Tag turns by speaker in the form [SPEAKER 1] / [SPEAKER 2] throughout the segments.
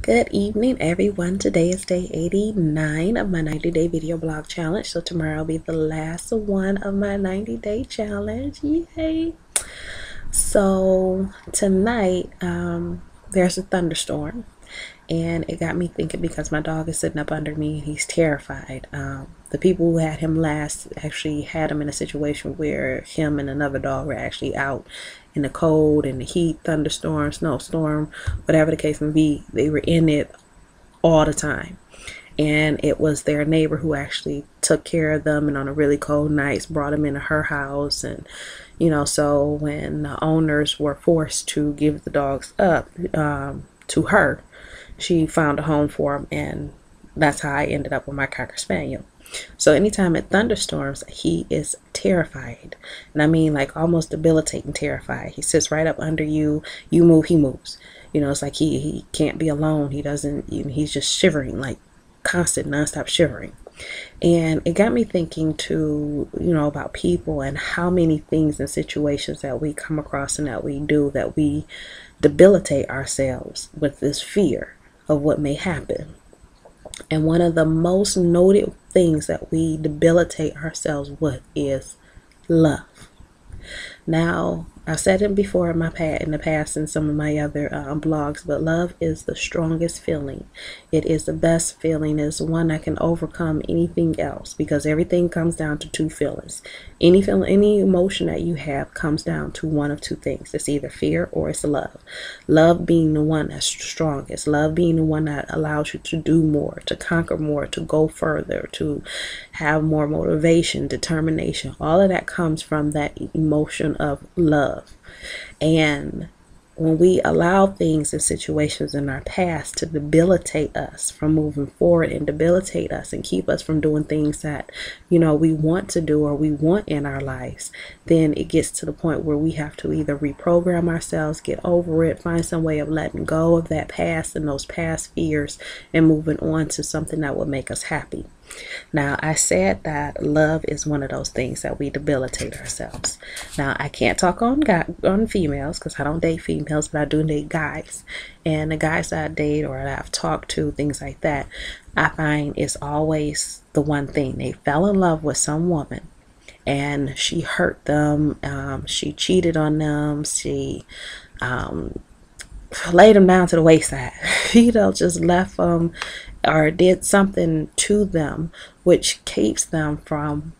[SPEAKER 1] Good evening, everyone. Today is day 89 of my 90-day video blog challenge. So tomorrow will be the last one of my 90-day challenge. Yay! So tonight, there's a thunderstorm, and it got me thinking because my dog is sitting up under me and he's terrified. The people who had him last actually had him in a situation where him and another dog were actually out in the cold and the heat, thunderstorm, snowstorm, whatever the case may be. They were in it all the time. And it was their neighbor who actually took care of them, and on a really cold nights brought them into her house. And so when the owners were forced to give the dogs up to her, she found a home for them, and that's how I ended up with my Cocker Spaniel. So anytime it thunderstorms, he is terrified, and I mean like almost debilitating terrified. He sits right up under you. You move, he moves. It's like he can't be alone. He doesn't. He's just shivering, like constant, nonstop shivering. And it got me thinking too, about people and how many things and situations that we come across and that we do, that we debilitate ourselves with this fear of what may happen. And one of the most noted things that we debilitate ourselves with is love. Now, I've said it before in the past in some of my other blogs, but love is the strongest feeling. It is the best feeling. It's the one that can overcome anything else, because everything comes down to two feelings. Any feeling, any emotion that you have comes down to one of two things. It's either fear or it's love. Love being the one that's strongest. Love being the one that allows you to do more, to conquer more, to go further, to have more motivation, determination. All of that comes from that emotion of love. And when we allow things and situations in our past to debilitate us from moving forward, and debilitate us and keep us from doing things that we want to do or we want in our lives, then it gets to the point where we have to either reprogram ourselves, get over it, find some way of letting go of that past and those past fears and moving on to something that will make us happy. Now, I said that love is one of those things that we debilitate ourselves. Now, I can't talk on females because I don't date females, but I do date guys. And the guys that I date or that I've talked to, things like that, I find is always the one thing. They fell in love with some woman, and she hurt them. She cheated on them. She laid them down to the wayside. Just left them or did something to them which keeps them from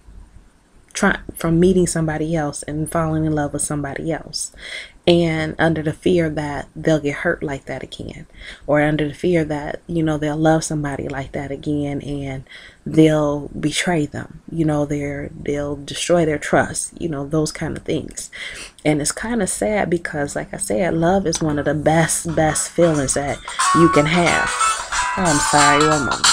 [SPEAKER 1] meeting somebody else and falling in love with somebody else, and under the fear that they'll get hurt like that again, or under the fear that they'll love somebody like that again and they'll betray them, they'll destroy their trust, those kind of things. And it's kind of sad because, like I said, love is one of the best feelings that you can have. Oh, I'm sorry, one moment.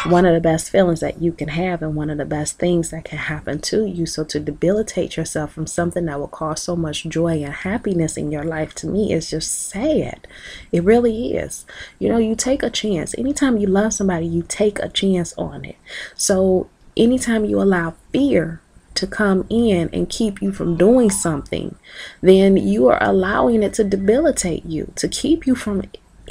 [SPEAKER 1] One of the best feelings that you can have, and one of the best things that can happen to you. So to debilitate yourself from something that will cause so much joy and happiness in your life, to me, is just sad. It really is. You take a chance. Anytime you love somebody, you take a chance on it. So anytime you allow fear to come in and keep you from doing something, then you are allowing it to debilitate you, to keep you from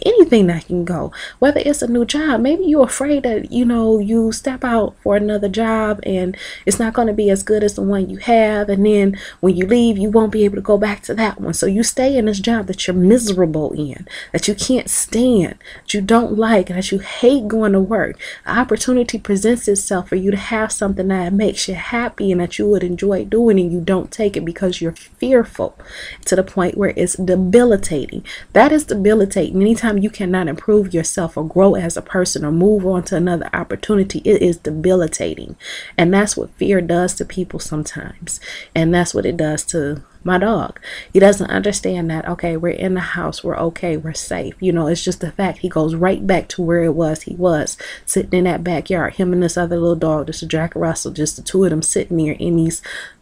[SPEAKER 1] anything that can go. Whether it's a new job, maybe you're afraid that you step out for another job and it's not going to be as good as the one you have, and then when you leave you won't be able to go back to that one. So you stay in this job that you're miserable in, that you can't stand, that you don't like, and that you hate going to work. An opportunity presents itself for you to have something that makes you happy and that you would enjoy doing, and you don't take it because you're fearful to the point where it's debilitating. That is debilitating. Anytime you cannot improve yourself or grow as a person or move on to another opportunity, it is debilitating. And that's what fear does to people sometimes. And that's what it does to my dog. He doesn't understand that, okay, we're in the house, we're okay, we're safe. It's just the fact he goes right back to where he was sitting in that backyard, him and this other little dog, just a Jack Russell, just the two of them sitting there in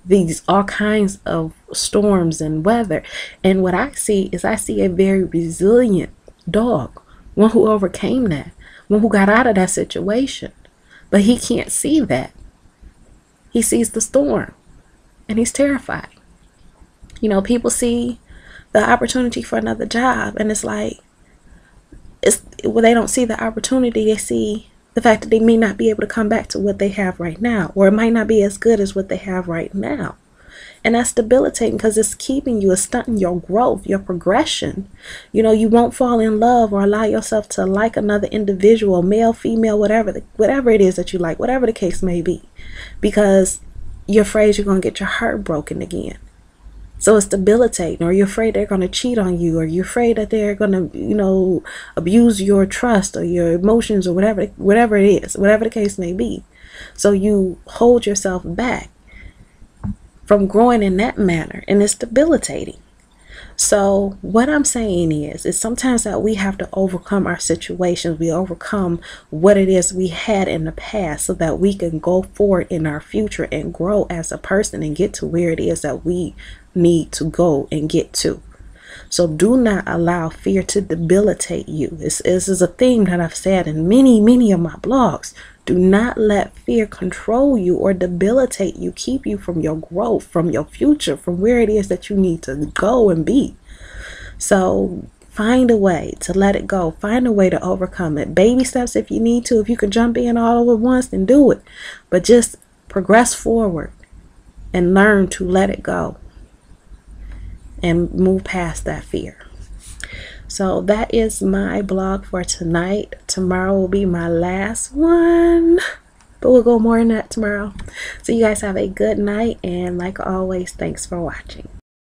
[SPEAKER 1] these all kinds of storms and weather. And what I see a very resilient dog, one who overcame that, one who got out of that situation. But he can't see that. He sees the storm and he's terrified. People see the opportunity for another job and it's like, they don't see the opportunity. They see the fact that they may not be able to come back to what they have right now, or it might not be as good as what they have right now. And that's debilitating because it's keeping you, it's stunting your growth, your progression. You know, you won't fall in love or allow yourself to like another individual, male, female, whatever it is that you like, whatever the case may be, because you're afraid you're going to get your heart broken again. So it's debilitating, or you're afraid they're going to cheat on you, or you're afraid that they're going to, you know, abuse your trust or your emotions or whatever it is, whatever the case may be. So you hold yourself back from growing in that manner, and it's debilitating. So what I'm saying is sometimes that we have to overcome our situations. We overcome what it is we had in the past so that we can go forward in our future and grow as a person and get to where it is that we need to go and get to. So do not allow fear to debilitate you. This is a theme that I've said in many of my blogs. Do not let fear control you or debilitate you, keep you from your growth, from your future, from where it is that you need to go and be. So find a way to let it go. Find a way to overcome it. Baby steps if you need to. If you can jump in all at once, then do it. But just progress forward and learn to let it go and move past that fear. So that is my blog for tonight. Tomorrow will be my last one, but we'll go more in that tomorrow. So you guys have a good night, and like always, thanks for watching.